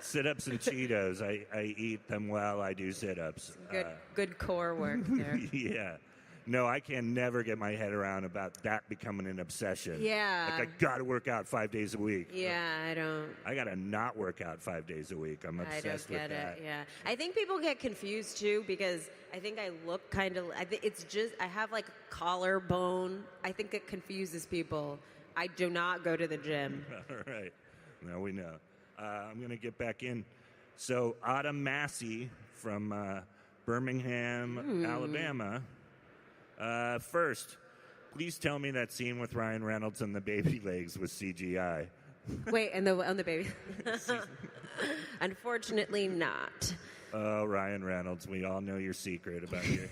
Sit-ups and Cheetos. I eat them while I do sit-ups. Good core work there. Yeah. No, I can never get my head around about that becoming an obsession. Yeah. Like, I got to work out 5 days a week. Yeah, I don't. I got to not work out 5 days a week. I'm obsessed with that. I don't get it, yeah. I think people get confused, too, because I think I look kind of, it's just, I have like collarbone. I think it confuses people. I do not go to the gym. All right. Now we know. I'm going to get back in. So, Autumn Massey from Birmingham, Alabama. First, please tell me that scene with Ryan Reynolds and the baby legs was CGI. Wait, on the baby? Unfortunately, not. Oh, Ryan Reynolds, we all know your secret about your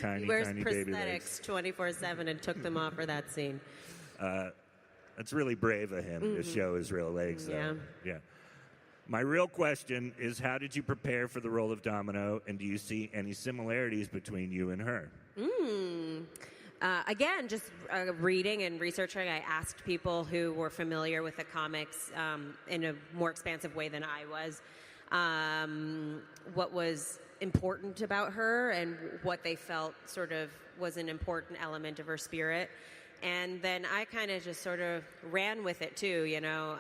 tiny, he wears tiny baby legs. prosthetics 24/7 and took them off for that scene. That's really brave of him to show his real legs, though. Yeah. My real question is, how did you prepare for the role of Domino, and do you see any similarities between you and her? Again, just reading and researching, I asked people who were familiar with the comics in a more expansive way than I was, what was important about her and what they felt sort of was an important element of her spirit. And then I kind of just sort of ran with it, too, you know.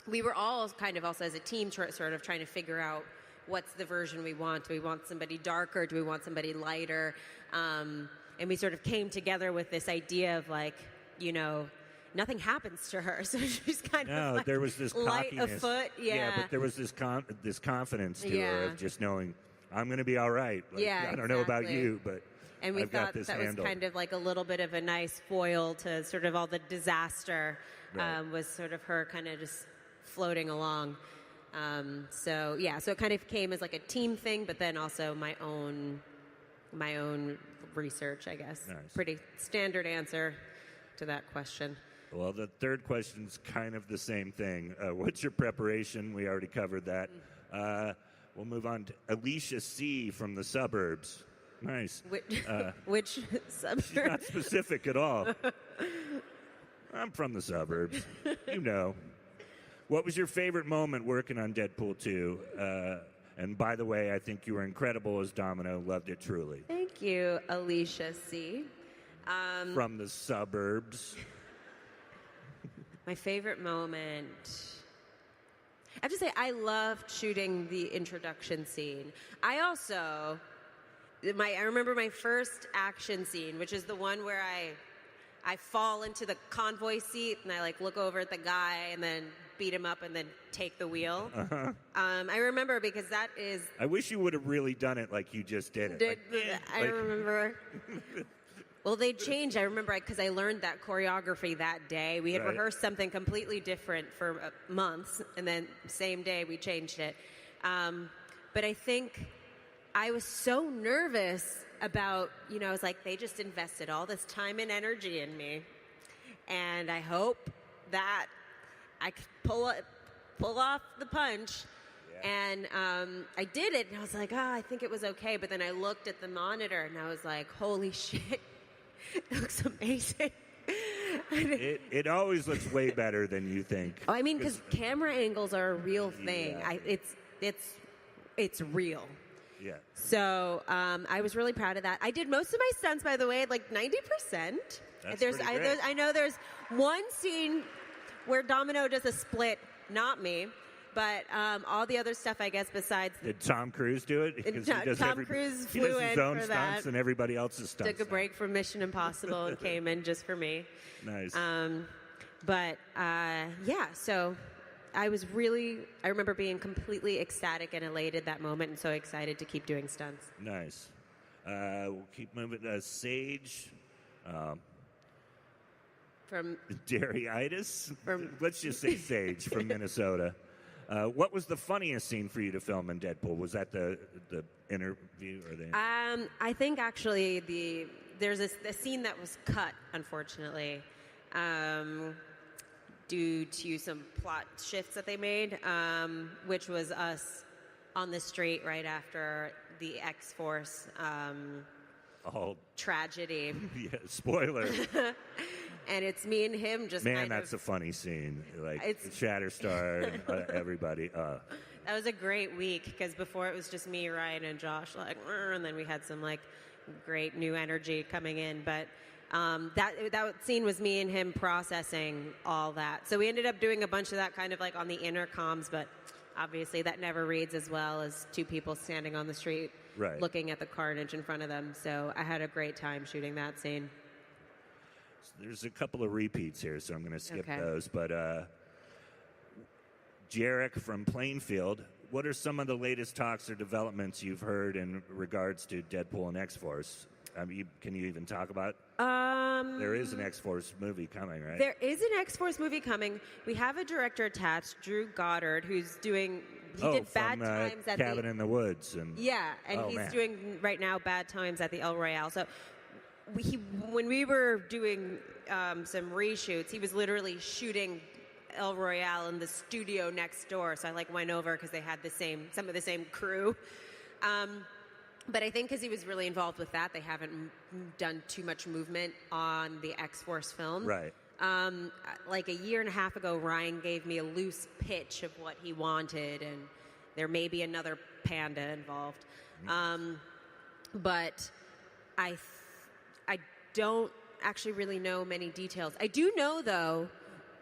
We were all kind of also as a team sort of trying to figure out what's the version we want. Do we want somebody darker? Do we want somebody lighter? And we sort of came together with this idea of, like, you know, nothing happens to her. So she's kind of like there was this light cockiness. afoot. Yeah, but there was this confidence to her of just knowing, I'm going to be all right. Like, I don't know about you, but and we I've thought got this that handled. was kind of like a little bit of a nice foil to sort of all the disaster. Right. Was sort of her kind of just floating along. So it kind of came as like a team thing, but then also my own research, I guess. Nice. Pretty standard answer to that question. Well, the third question's kind of the same thing. What's your preparation? We already covered that. We'll move on to Alicia C. from the suburbs. Nice. Which suburbs? She's not specific at all. I'm from the suburbs. You know. What was your favorite moment working on Deadpool 2? And by the way, I think you were incredible as Domino. Loved it truly. Thank you, Alicia C. From the suburbs. My favorite moment. I have to say, I loved shooting the introduction scene. I remember my first action scene, which is the one where I fall into the convoy seat and I like look over at the guy and then beat him up and then take the wheel. I remember because that is... I wish you would have really done it like you just did it. I remember... Well, they changed. I remember because I learned that choreography that day. We had rehearsed something completely different for months, and then same day we changed it. But I think I was so nervous about, I was like, they just invested all this time and energy in me, and I hope that I could pull off the punch. And I did it, and I was like, I think it was okay. But then I looked at the monitor, and I was like, holy shit. It looks amazing. It always looks way better than you think. Oh, I mean, because camera angles are a real thing. Yeah. It's real. Yeah. So I was really proud of that. I did most of my stunts, by the way, like 90%. That's pretty great. I know there's one scene where Domino does a split, not me. But all the other stuff, I guess, besides... Did Tom Cruise do it? Tom Cruise flew in for that. He does his own stunts and everybody else's stunts. Took a break from Mission Impossible and came in just for me. Nice. So I remember being completely ecstatic and elated that moment and so excited to keep doing stunts. Nice. We'll keep moving. Sage... from Daryitis? Let's just say Sage from Minnesota. What was the funniest scene for you to film in Deadpool? Was that the interview or the? I think actually there's a scene that was cut, unfortunately, due to some plot shifts that they made, which was us on the street right after the X-Force tragedy. Yeah, spoiler. and it's me and him just Man, kind that's of, a funny scene. Like It's- Shatterstar, everybody. That was a great week because before it was just me, Ryan, and Josh, like, and then we had some like great new energy coming in. But that scene was me and him processing all that. So we ended up doing a bunch of that kind of like on the intercoms, but obviously that never reads as well as two people standing on the street looking at the carnage in front of them. So I had a great time shooting that scene. So there's a couple of repeats here, so I'm going to skip those. But Jarek from Plainfield, what are some of the latest talks or developments you've heard in regards to Deadpool and X-Force? I mean, can you even talk about? There is an X-Force movie coming, right? There is an X-Force movie coming. We have a director attached, Drew Goddard, who's doing. He did Bad Times at Cabin in the Woods, and he's doing right now Bad Times at the El Royale. So when we were doing some reshoots, he was literally shooting El Royale in the studio next door. So I like went over because they had some of the same crew. But I think because he was really involved with that, they haven't done too much movement on the X-Force film. Right. Like a year and a half ago, Ryan gave me a loose pitch of what he wanted, and there may be another panda involved. But I don't actually really know many details. I do know, though,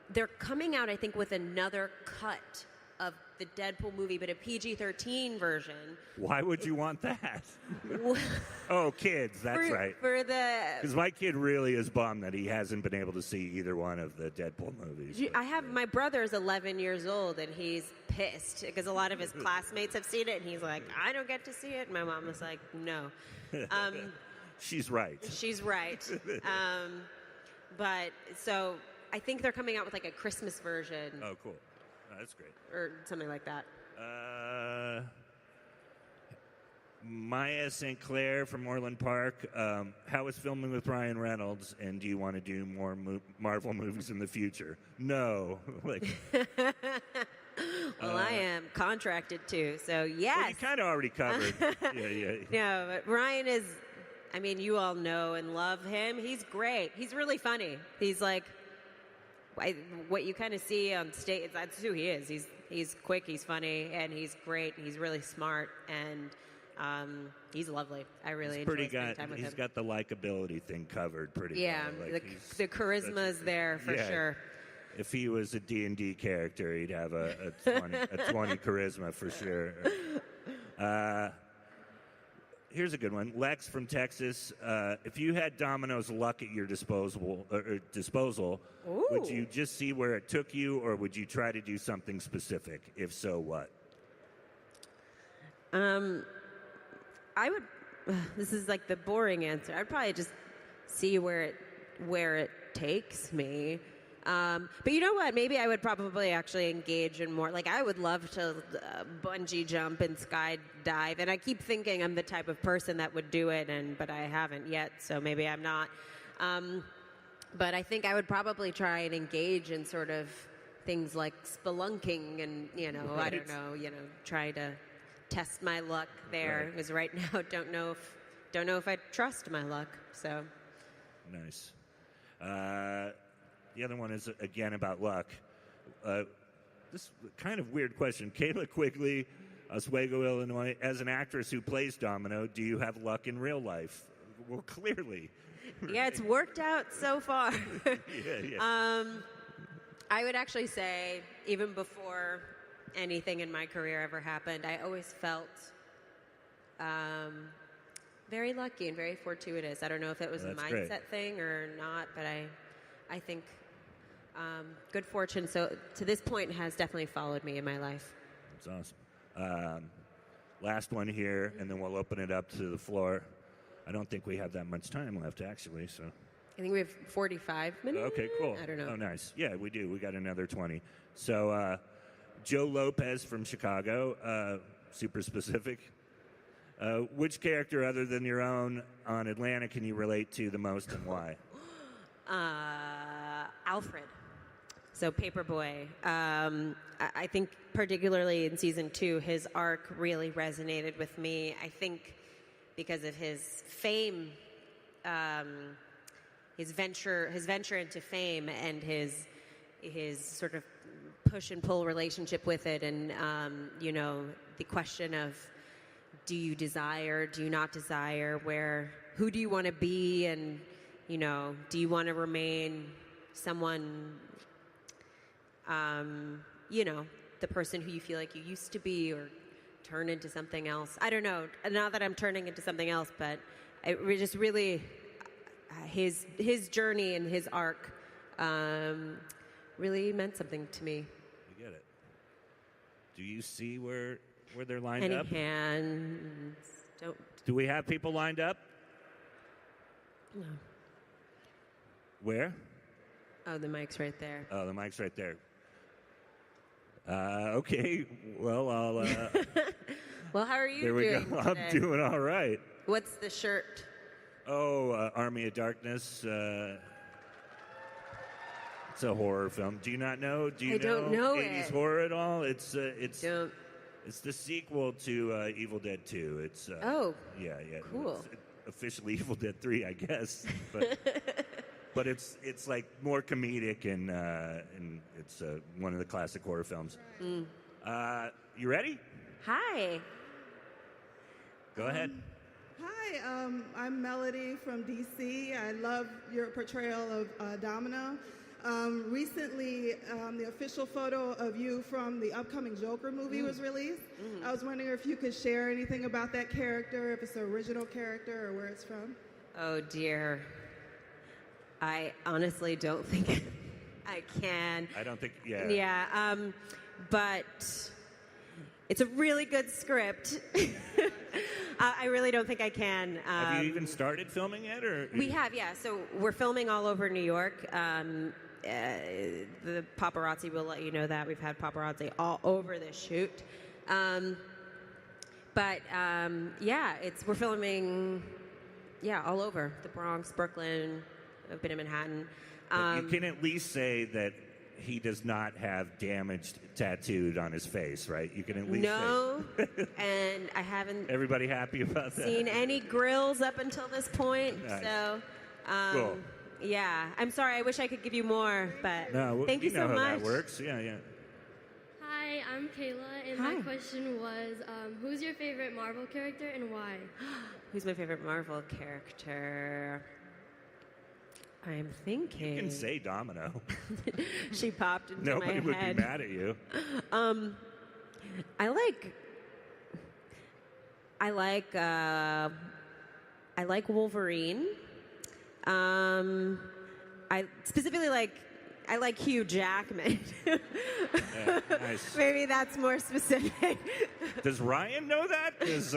they're coming out, I think, with another cut of the Deadpool movie, but a PG-13 version. Why would you want that? Oh, kids, that's right. Because my kid really is bummed that he hasn't been able to see either one of the Deadpool movies. My brother's 11 years old, and he's pissed because a lot of his classmates have seen it, and he's like, I don't get to see it. And my mom was like, no. She's right. She's right. But so I think they're coming out with like a Christmas version. Oh, cool. That's great. Or something like that. Maya St. Clair from Orland Park. How is filming with Ryan Reynolds, and do you want to do more Marvel movies in the future? No. Well, I am contracted to, so yes. Well, you kind of already covered. Yeah. No, but Ryan is, I mean, you all know and love him. He's great. He's really funny. He's like, what you kind of see on stage, that's who he is. He's quick, he's funny, and he's great. He's really smart, and he's lovely. I really enjoy spending time with him. He's got the likability thing covered pretty well. Like the charisma is there for sure. If he was a D&D character, he'd have a 20 charisma for sure. Here's a good one. Lex from Texas. If you had Domino's luck at your disposal, would you just see where it took you, or would you try to do something specific? If so, what? I would. This is like the boring answer. I'd probably just see where it takes me. But you know what? Maybe I would probably actually engage in more. Like, I would love to bungee jump and skydive. And I keep thinking I'm the type of person that would do it, but I haven't yet. So maybe I'm not. But I think I would probably try and engage in sort of things like spelunking and, I don't know, try to test my luck there. Because right now, don't know if I trust my luck. So nice. The other one is, again, about luck. This is kind of weird question. Kayla Quigley, Oswego, Illinois. As an actress who plays Domino, do you have luck in real life? Well, clearly. Yeah, it's worked out so far. Yeah. I would actually say, even before anything in my career ever happened, I always felt very lucky and very fortuitous. I don't know if it was a mindset thing or not, but I think good fortune, so to this point, has definitely followed me in my life. That's awesome. Last one here, and then we'll open it up to the floor. I don't think we have that much time left, actually. So I think we have 45 minutes. Okay, cool. I don't know. Oh, nice. Yeah, we do. We got another 20. So Joe Lopez from Chicago, super specific. Which character other than your own on Atlanta can you relate to the most, and why? Alfred. So Paperboy. I think particularly in season 2, his arc really resonated with me. I think because of his fame, venture into fame and his sort of push and pull relationship with it, and the question of, do you desire, do you not desire, who do you want to be, and do you want to remain someone, the person who you feel like you used to be, or turn into something else. I don't know. Not that I'm turning into something else, but it just really, his journey and his arc really meant something to me. I get it. Do you see where they're lined Any up? hands? Don't. Do we have people lined up? No. Where? Oh, the mic's right there. Oh, the mic's right there. Okay. Well, I'll. Well, how are you there we doing go. today? I'm doing all right. What's the shirt? Oh, Army of Darkness. It's a horror film. Do you not know? Do you don't know 80s it. horror at all? It's Don't. it's the sequel to Evil Dead 2. It's Oh. yeah. Cool. It's officially Evil Dead 3, I guess. But but it's like more comedic and it's one of the classic horror films. Mm. You ready? Hi. Go ahead. Hi, I'm Melody from DC. I love your portrayal of Domino. Recently, the official photo of you from the upcoming Joker movie was released. I was wondering if you could share anything about that character, if it's an original character or where it's from. Oh, dear. I honestly don't think I can. I don't think. Yeah. Yeah, but it's a really good script. I really don't think I can. Have you even started filming yet, or We have, yeah. So we're filming all over New York. The paparazzi will let you know that. We've had paparazzi all over this shoot. But we're filming, all over the Bronx, Brooklyn. I've been in Manhattan. But you can at least say that he does not have damaged tattooed on his face, right? You can at least say. And I haven't Everybody happy about that? seen any grills up until this point. Nice. So, Cool. yeah. I'm sorry. I wish I could give you more, but No, thank you know so how much. that works. Yeah. Hi, I'm Kayla, and Hi. my question was, who's your favorite Marvel character and why? Who's my favorite Marvel character? I'm thinking. You can say Domino. She popped into Nobody my would head. be mad at you. I like Wolverine. I specifically I like Hugh Jackman. Yeah, nice. Maybe that's more specific. Does Ryan know that? Because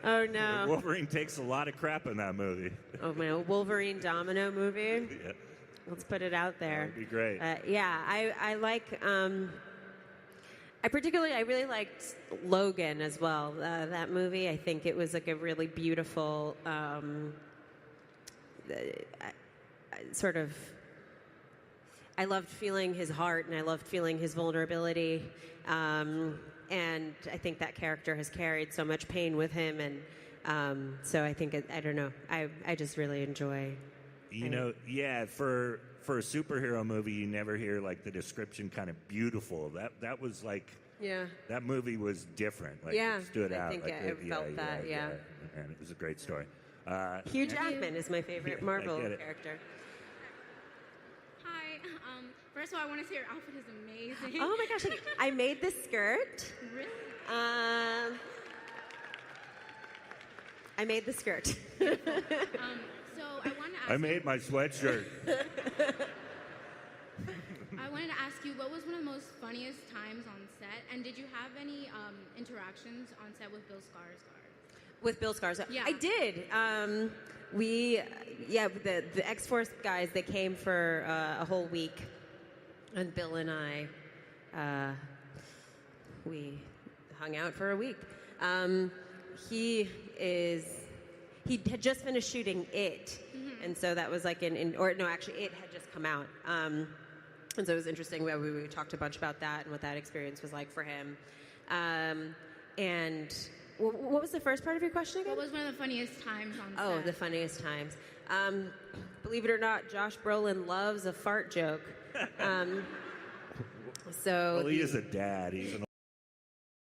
Oh no. Wolverine takes a lot of crap in that movie. Oh man, Wolverine Domino movie. Yeah, Let's put it out there. that'd be great. I like. I really liked Logan as well. That movie. I think it was like a really beautiful sort of. I loved feeling his heart, and I loved feeling his vulnerability. And I think that character has carried so much pain with him, and so I think I don't know. I just really enjoy. For a superhero movie, you never hear like the description kind of beautiful. That was like. Yeah. That movie was different. Like, Yeah, it stood I out. think like, I felt that, yeah. And it was a great story. Hugh Jackman is my favorite I Marvel get it. character. Hi. First of all, I want to say your outfit is amazing. Oh my gosh! I made this skirt. Really? I made the skirt. So I want to ask. I made my sweatshirt. I wanted to ask you, what was one of the most funniest times on set, and did you have any interactions on set with Bill Skarsgård? With Bill Skarsgård. Yeah. I did. The X-Force guys, they came for a whole week, and Bill and I, we hung out for a week. He had just finished shooting It, and so that was like It had just come out. And so it was interesting. We talked a bunch about that and what that experience was like for him. And what was the first part of your question again? What was one of the funniest times on set? Oh, the funniest times. believe it or not, Josh Brolin loves a fart joke. Well, he is a dad. He's an